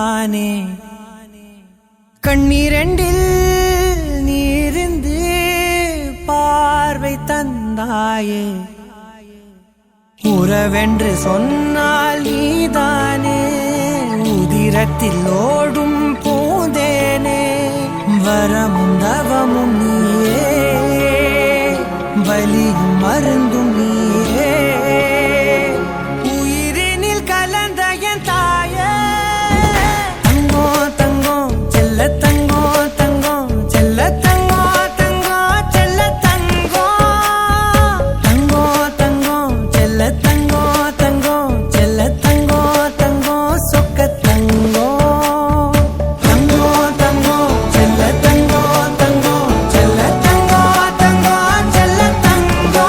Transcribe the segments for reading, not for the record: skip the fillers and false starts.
நீதானே. கண்ணீரண்டில் நீரிந்து பார்வை தந்தாயே. உறவென்று சொன்னால் நீதானே. உதிரத்தில் ஓடும் பூந்தேனே. வரமும் தவமும் நீயே. வலியும் மருந்தும் நீயே. உயிரினில் கலந்த என் தாயே. தங்கோ தங்கோ செல்ல தங்கோ தங்கோ செல்ல தங்கோ தங்கோ செல்ல தங்கோ. தங்கோ தங்கோ செல்ல தங்கோ தங்கோ செல்ல தங்கோ தங்கோ சொக்க தங்கோ. தங்கோ தங்கோ செல்ல தங்கோ தங்கோ செல்ல தங்கோ தங்கோ செல்ல தங்கோ.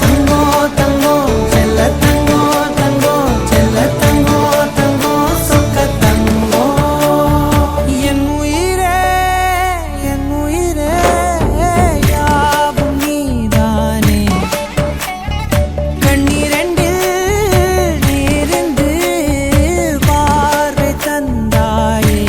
தங்கோ தங்கோ செல்ல தங்கோ தங்கோ செல்ல தங்கோ தங்கோ சொக்க தங்கோ. என் உயிரே யாவும் நீதானே. கண்ணீரண்டில் நீரிந்து பார்வை தந்தாயே.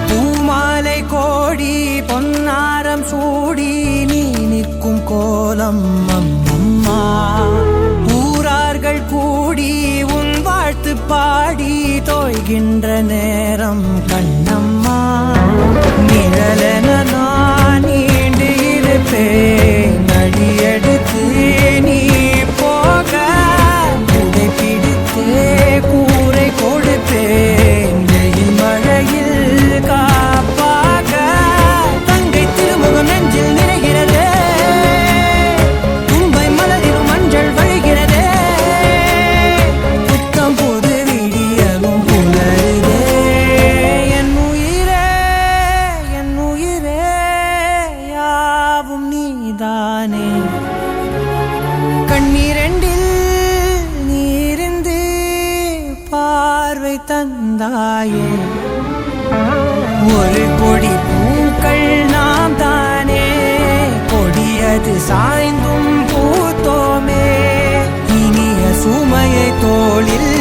பூமாலை கோடி பொன்னாரம் சூடி நீ நிற்கும் கோலம் அம்மம்மா. ஊரார்கள் கூடி உன் வாழ்த்து பாடி தோய்கின்ற நேரம் கண்ணம்மா. நிழலென நான் நீண்டு இருப்பேன். அடியெடுத்து நீ போக உடை பிடித்தே கூரை கொடுப்பேன். வெயில் மழையில் காப்பாக தங்கை திருமுகம் நெஞ்சில் நிறைகிறதே. தும்பை மலரிலும் மஞ்சள் வழிகிறதே. புத்தம் புது விடியலும் புலருதே. என் உயிரே யாவும் நீதானே. கண்ணீரண்டில் நீரிந்து பார்வை தந்தாயே. ஒரு கொடி பூக்கள் நாம் தானே. கொடியது சாய்ந்தும் பூத்தோமே. இனிய சுமையை தோளில்